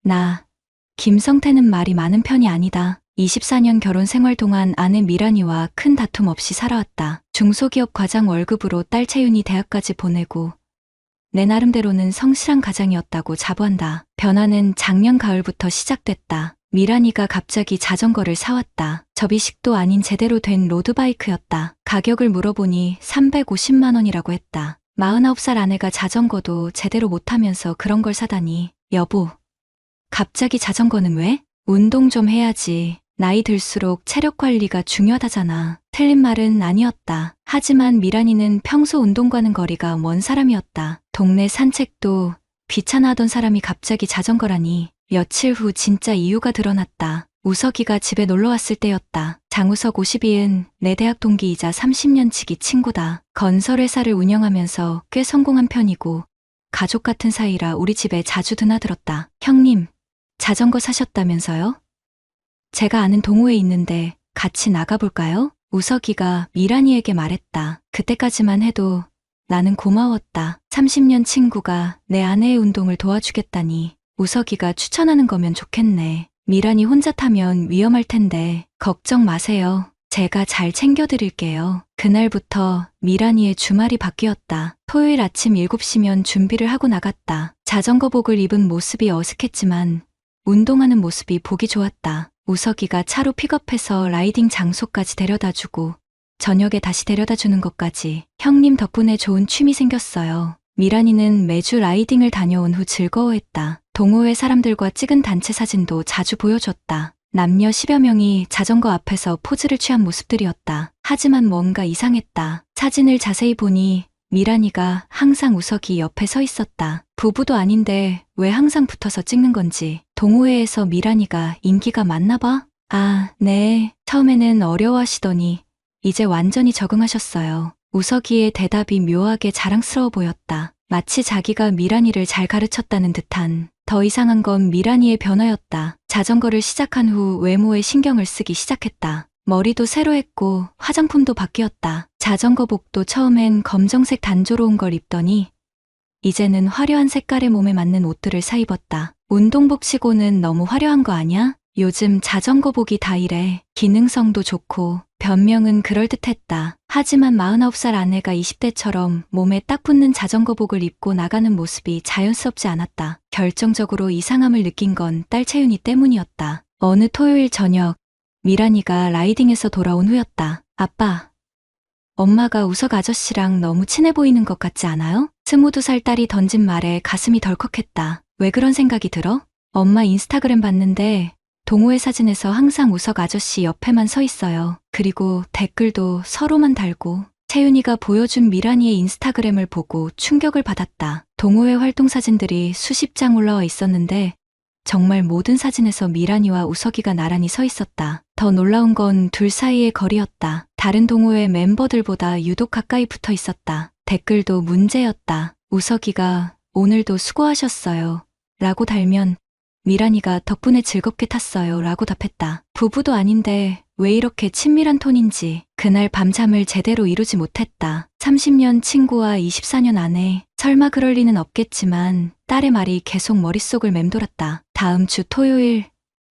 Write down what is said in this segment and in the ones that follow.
나, 김성태는 말이 많은 편이 아니다. 24년 결혼 생활 동안 아내 미란이와 큰 다툼 없이 살아왔다. 중소기업 과장 월급으로 딸 채윤이 대학까지 보내고 내 나름대로는 성실한 가장이었다고 자부한다. 변화는 작년 가을부터 시작됐다. 미란이가 갑자기 자전거를 사왔다. 접이식도 아닌 제대로 된 로드바이크였다. 가격을 물어보니 350만 원이라고 했다. 49살 아내가 자전거도 제대로 못하면서 그런 걸 사다니. 여보, 갑자기 자전거는 왜? 운동 좀 해야지. 나이 들수록 체력 관리가 중요하다잖아. 틀린 말은 아니었다. 하지만 미란이는 평소 운동과는 거리가 먼 사람이었다. 동네 산책도 귀찮아하던 사람이 갑자기 자전거라니. 며칠 후 진짜 이유가 드러났다. 우석이가 집에 놀러 왔을 때였다. 장우석 52은 내 대학 동기이자 30년치기 친구다. 건설회사를 운영하면서 꽤 성공한 편이고 가족 같은 사이라 우리 집에 자주 드나들었다. 형님, 자전거 사셨다면서요? 제가 아는 동호회 있는데 같이 나가볼까요? 우석이가 미란이에게 말했다. 그때까지만 해도 나는 고마웠다. 30년 친구가 내 아내의 운동을 도와주겠다니. 우석이가 추천하는 거면 좋겠네. 미란이 혼자 타면 위험할 텐데 걱정 마세요. 제가 잘 챙겨드릴게요. 그날부터 미란이의 주말이 바뀌었다. 토요일 아침 7시면 준비를 하고 나갔다. 자전거복을 입은 모습이 어색했지만 운동하는 모습이 보기 좋았다. 우석이가 차로 픽업해서 라이딩 장소까지 데려다주고 저녁에 다시 데려다주는 것까지. 형님 덕분에 좋은 취미 생겼어요. 미란이는 매주 라이딩을 다녀온 후 즐거워했다. 동호회 사람들과 찍은 단체 사진도 자주 보여줬다. 남녀 10여 명이 자전거 앞에서 포즈를 취한 모습들이었다. 하지만 뭔가 이상했다. 사진을 자세히 보니 미란이가 항상 우석이 옆에 서 있었다. 부부도 아닌데 왜 항상 붙어서 찍는 건지. 동호회에서 미란이가 인기가 많나 봐? 아, 네. 처음에는 어려워하시더니 이제 완전히 적응하셨어요. 우석이의 대답이 묘하게 자랑스러워 보였다. 마치 자기가 미란이를 잘 가르쳤다는 듯한. 더 이상한 건 미란이의 변화였다. 자전거를 시작한 후 외모에 신경을 쓰기 시작했다. 머리도 새로 했고 화장품도 바뀌었다. 자전거복도 처음엔 검정색 단조로운 걸 입더니 이제는 화려한 색깔의 몸에 맞는 옷들을 사 입었다. 운동복 치고는 너무 화려한 거 아냐? 요즘 자전거복이 다 이래. 기능성도 좋고 변명은 그럴듯했다. 하지만 49살 아내가 20대처럼 몸에 딱 붙는 자전거복을 입고 나가는 모습이 자연스럽지 않았다. 결정적으로 이상함을 느낀 건 딸 채윤이 때문이었다. 어느 토요일 저녁 미란이가 라이딩에서 돌아온 후였다. 아빠, 엄마가 우석 아저씨랑 너무 친해 보이는 것 같지 않아요? 22살 딸이 던진 말에 가슴이 덜컥했다. 왜 그런 생각이 들어? 엄마 인스타그램 봤는데 동호회 사진에서 항상 우석 아저씨 옆에만 서 있어요. 그리고 댓글도 서로만 달고. 채윤이가 보여준 미란이의 인스타그램을 보고 충격을 받았다. 동호회 활동 사진들이 수십 장 올라와 있었는데 정말 모든 사진에서 미란이와 우석이가 나란히 서 있었다. 더 놀라운 건 둘 사이의 거리였다. 다른 동호회 멤버들보다 유독 가까이 붙어 있었다. 댓글도 문제였다. 우석이가 오늘도 수고하셨어요 라고 달면 미란이가 덕분에 즐겁게 탔어요 라고 답했다. 부부도 아닌데 왜 이렇게 친밀한 톤인지. 그날 밤잠을 제대로 이루지 못했다. 30년 친구와 24년 아내. 설마 그럴 리는 없겠지만 딸의 말이 계속 머릿속을 맴돌았다. 다음 주 토요일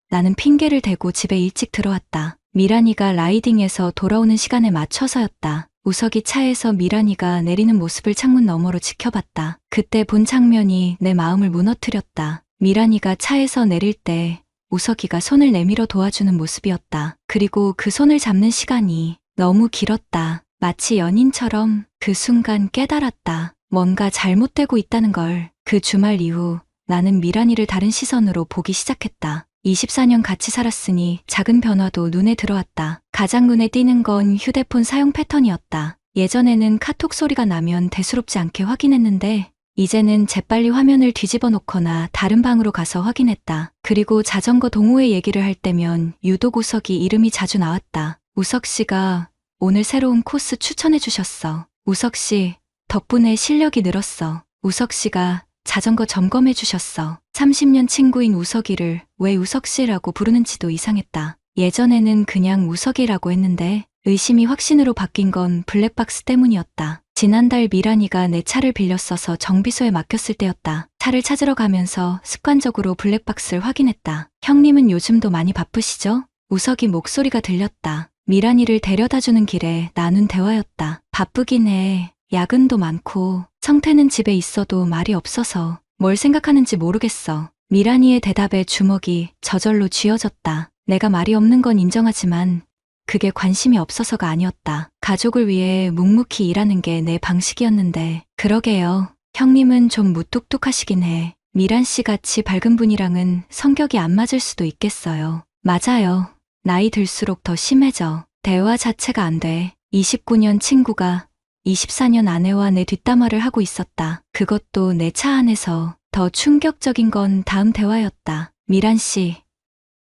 나는 핑계를 대고 집에 일찍 들어왔다. 미란이가 라이딩에서 돌아오는 시간에 맞춰서였다. 우석이 차에서 미란이가 내리는 모습을 창문 너머로 지켜봤다. 그때 본 장면이 내 마음을 무너뜨렸다. 미란이가 차에서 내릴 때 우석이가 손을 내밀어 도와주는 모습이었다. 그리고 그 손을 잡는 시간이 너무 길었다. 마치 연인처럼. 그 순간 깨달았다. 뭔가 잘못되고 있다는 걸. 그 주말 이후 나는 미란이를 다른 시선으로 보기 시작했다. 24년 같이 살았으니 작은 변화도 눈에 들어왔다. 가장 눈에 띄는 건 휴대폰 사용 패턴이었다. 예전에는 카톡 소리가 나면 대수롭지 않게 확인했는데 이제는 재빨리 화면을 뒤집어 놓거나 다른 방으로 가서 확인했다. 그리고 자전거 동호회 얘기를 할 때면 유독 우석이 이름이 자주 나왔다. 우석 씨가 오늘 새로운 코스 추천해 주셨어. 우석 씨 덕분에 실력이 늘었어. 우석 씨가 자전거 점검해 주셨어. 30년 친구인 우석이를 왜 우석 씨라고 부르는지도 이상했다. 예전에는 그냥 우석이라고 했는데 의심이 확신으로 바뀐 건 블랙박스 때문이었다. 지난달 미란이가 내 차를 빌려 써서 정비소에 맡겼을 때였다. 차를 찾으러 가면서 습관적으로 블랙박스를 확인했다. 형님은 요즘도 많이 바쁘시죠? 우석이 목소리가 들렸다. 미란이를 데려다주는 길에 나눈 대화였다. 바쁘긴 해. 야근도 많고 성태는 집에 있어도 말이 없어서 뭘 생각하는지 모르겠어. 미란이의 대답에 주먹이 저절로 쥐어졌다. 내가 말이 없는 건 인정하지만 그게 관심이 없어서가 아니었다. 가족을 위해 묵묵히 일하는 게 내 방식이었는데. 그러게요. 형님은 좀 무뚝뚝하시긴 해. 미란 씨 같이 밝은 분이랑은 성격이 안 맞을 수도 있겠어요. 맞아요. 나이 들수록 더 심해져. 대화 자체가 안 돼. 29년 친구가 24년 아내와 내 뒷담화를 하고 있었다. 그것도 내 차 안에서. 더 충격적인 건 다음 대화였다. 미란 씨,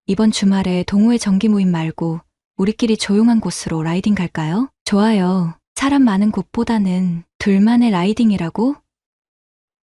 이번 주말에 동호회 정기 모임 말고 우리끼리 조용한 곳으로 라이딩 갈까요? 좋아요. 사람 많은 곳보다는 둘만의 라이딩이라고?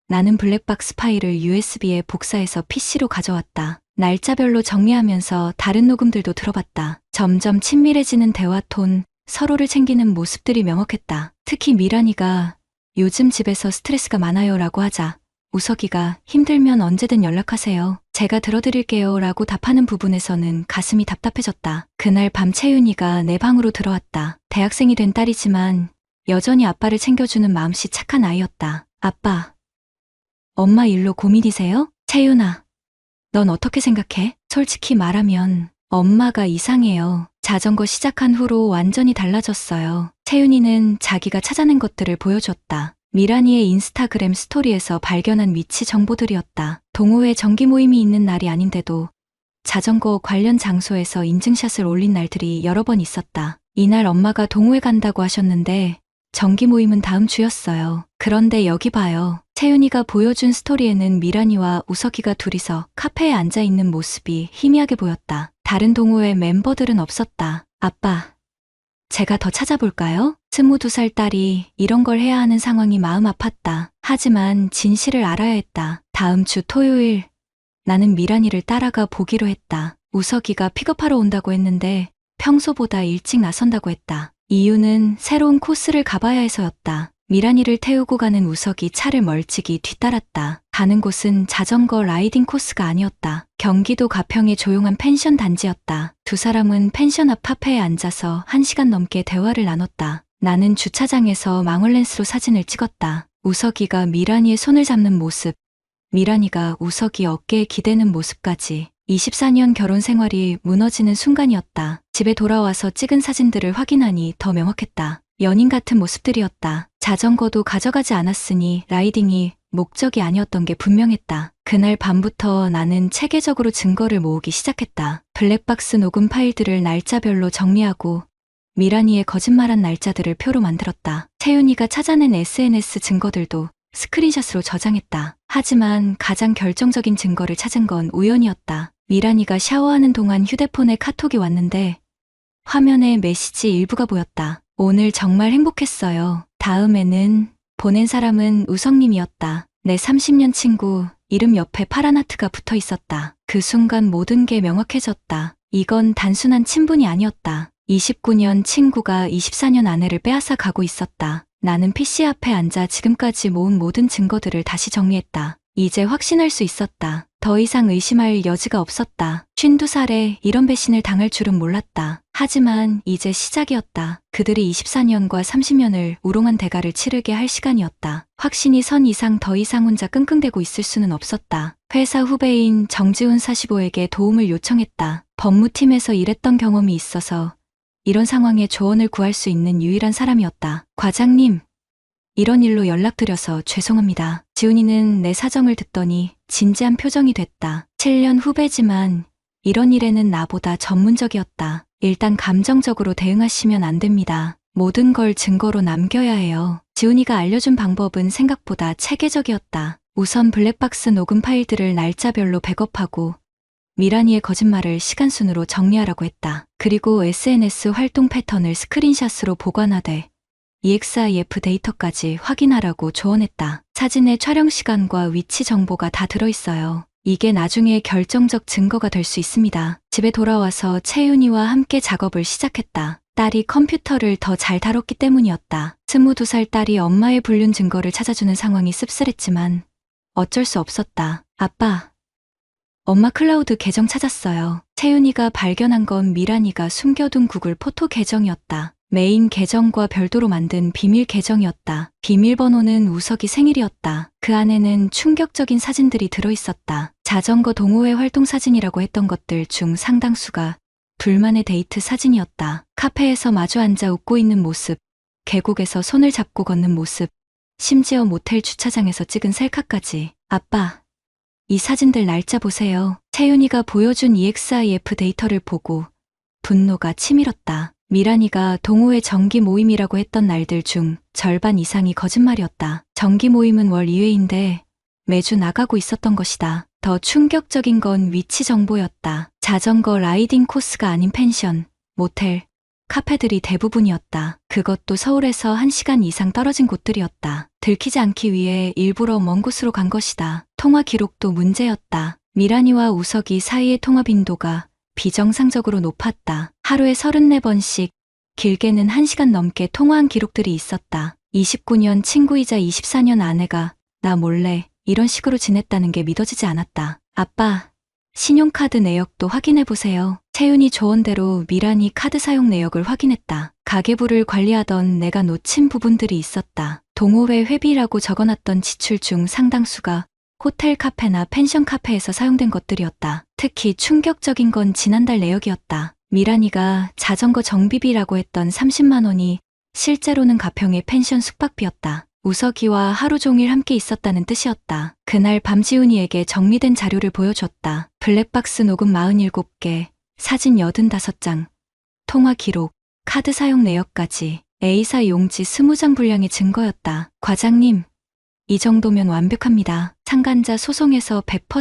나는 블랙박스 파일을 USB에 복사해서 PC로 가져왔다. 날짜별로 정리하면서 다른 녹음들도 들어봤다. 점점 친밀해지는 대화 톤, 서로를 챙기는 모습들이 명확했다. 특히 미란이가 요즘 집에서 스트레스가 많아요 라고 하자 우석이가 힘들면 언제든 연락하세요. 제가 들어드릴게요 라고 답하는 부분에서는 가슴이 답답해졌다. 그날 밤 채윤이가 내 방으로 들어왔다. 대학생이 된 딸이지만 여전히 아빠를 챙겨주는 마음씨 착한 아이였다. 아빠, 엄마 일로 고민이세요? 채윤아, 넌 어떻게 생각해? 솔직히 말하면 엄마가 이상해요. 자전거 시작한 후로 완전히 달라졌어요. 채윤이는 자기가 찾아낸 것들을 보여줬다. 미란이의 인스타그램 스토리에서 발견한 위치 정보들이었다. 동호회 정기 모임이 있는 날이 아닌데도 자전거 관련 장소에서 인증샷을 올린 날들이 여러 번 있었다. 이날 엄마가 동호회 간다고 하셨는데 정기 모임은 다음 주였어요. 그런데 여기 봐요. 채윤이가 보여준 스토리에는 미란이와 우석이가 둘이서 카페에 앉아 있는 모습이 희미하게 보였다. 다른 동호회 멤버들은 없었다. 아빠, 제가 더 찾아볼까요? 22살 딸이 이런 걸 해야 하는 상황이 마음 아팠다. 하지만 진실을 알아야 했다. 다음 주 토요일, 나는 미란이를 따라가 보기로 했다. 우석이가 픽업하러 온다고 했는데 평소보다 일찍 나선다고 했다. 이유는 새로운 코스를 가봐야 해서였다. 미란이를 태우고 가는 우석이 차를 멀찍이 뒤따랐다. 가는 곳은 자전거 라이딩 코스가 아니었다. 경기도 가평의 조용한 펜션 단지였다. 두 사람은 펜션 앞 카페에 앉아서 1시간 넘게 대화를 나눴다. 나는 주차장에서 망원렌스로 사진을 찍었다. 우석이가 미란이의 손을 잡는 모습, 미란이가 우석이 어깨에 기대는 모습까지. 24년 결혼 생활이 무너지는 순간이었다. 집에 돌아와서 찍은 사진들을 확인하니 더 명확했다. 연인 같은 모습들이었다. 자전거도 가져가지 않았으니 라이딩이 목적이 아니었던 게 분명했다. 그날 밤부터 나는 체계적으로 증거를 모으기 시작했다. 블랙박스 녹음 파일들을 날짜별로 정리하고 미란이의 거짓말한 날짜들을 표로 만들었다. 채윤이가 찾아낸 SNS 증거들도 스크린샷으로 저장했다. 하지만 가장 결정적인 증거를 찾은 건 우연이었다. 미란이가 샤워하는 동안 휴대폰에 카톡이 왔는데 화면에 메시지 일부가 보였다. 오늘 정말 행복했어요. 다음에는 보낸 사람은 우성님이었다. 내 30년 친구 이름 옆에 파란 하트가 붙어 있었다. 그 순간 모든 게 명확해졌다. 이건 단순한 친분이 아니었다. 29년 친구가 24년 아내를 빼앗아 가고 있었다. 나는 PC 앞에 앉아 지금까지 모은 모든 증거들을 다시 정리했다. 이제 확신할 수 있었다. 더 이상 의심할 여지가 없었다. 52살에 이런 배신을 당할 줄은 몰랐다. 하지만 이제 시작이었다. 그들이 24년과 30년을 우롱한 대가를 치르게 할 시간이었다. 확신이 선 이상 더 이상 혼자 끙끙대고 있을 수는 없었다. 회사 후배인 정지훈 45에게 도움을 요청했다. 법무팀에서 일했던 경험이 있어서 이런 상황에 조언을 구할 수 있는 유일한 사람이었다. 과장님, 이런 일로 연락드려서 죄송합니다. 지훈이는 내 사정을 듣더니 진지한 표정이 됐다. 7년 후배지만 이런 일에는 나보다 전문적이었다. 일단 감정적으로 대응하시면 안 됩니다. 모든 걸 증거로 남겨야 해요. 지훈이가 알려준 방법은 생각보다 체계적이었다. 우선 블랙박스 녹음 파일들을 날짜별로 백업하고 미란이의 거짓말을 시간순으로 정리하라고 했다. 그리고 SNS 활동 패턴을 스크린샷으로 보관하되 EXIF 데이터까지 확인하라고 조언했다. 사진의 촬영 시간과 위치 정보가 다 들어있어요. 이게 나중에 결정적 증거가 될 수 있습니다. 집에 돌아와서 채윤이와 함께 작업을 시작했다. 딸이 컴퓨터를 더 잘 다뤘기 때문이었다. 22살 딸이 엄마의 불륜 증거를 찾아주는 상황이 씁쓸했지만 어쩔 수 없었다. 아빠, 엄마 클라우드 계정 찾았어요. 채윤이가 발견한 건 미란이가 숨겨둔 구글 포토 계정이었다. 메인 계정과 별도로 만든 비밀 계정이었다. 비밀번호는 우석이 생일이었다. 그 안에는 충격적인 사진들이 들어있었다. 자전거 동호회 활동 사진이라고 했던 것들 중 상당수가 둘만의 데이트 사진이었다. 카페에서 마주 앉아 웃고 있는 모습, 계곡에서 손을 잡고 걷는 모습, 심지어 모텔 주차장에서 찍은 셀카까지. 아빠, 이 사진들 날짜 보세요. 채윤이가 보여준 EXIF 데이터를 보고 분노가 치밀었다. 미란이가 동호회 정기 모임이라고 했던 날들 중 절반 이상이 거짓말이었다. 정기 모임은 월 2회인데 매주 나가고 있었던 것이다. 더 충격적인 건 위치 정보였다. 자전거 라이딩 코스가 아닌 펜션, 모텔, 카페들이 대부분이었다. 그것도 서울에서 1시간 이상 떨어진 곳들이었다. 들키지 않기 위해 일부러 먼 곳으로 간 것이다. 통화 기록도 문제였다. 미란이와 우석이 사이의 통화 빈도가 비정상적으로 높았다. 하루에 34번씩, 길게는 1시간 넘게 통화한 기록들이 있었다. 29년 친구이자 24년 아내가 나 몰래 이런 식으로 지냈다는 게 믿어지지 않았다. 아빠, 신용카드 내역도 확인해보세요. 채윤이 조언대로 미란이 카드 사용 내역을 확인했다. 가계부를 관리하던 내가 놓친 부분들이 있었다. 동호회 회비라고 적어놨던 지출 중 상당수가 호텔 카페나 펜션 카페에서 사용된 것들이었다. 특히 충격적인 건 지난달 내역이었다. 미란이가 자전거 정비비라고 했던 30만 원이 실제로는 가평의 펜션 숙박비였다. 우석이와 하루 종일 함께 있었다는 뜻이었다. 그날 밤 지훈이에게 정리된 자료를 보여줬다. 블랙박스 녹음 47개, 사진 85장, 통화 기록, 카드 사용 내역까지 A사 용지 20장 분량의 증거였다. 과장님, 이 정도면 완벽합니다. 상간자 소송에서 100%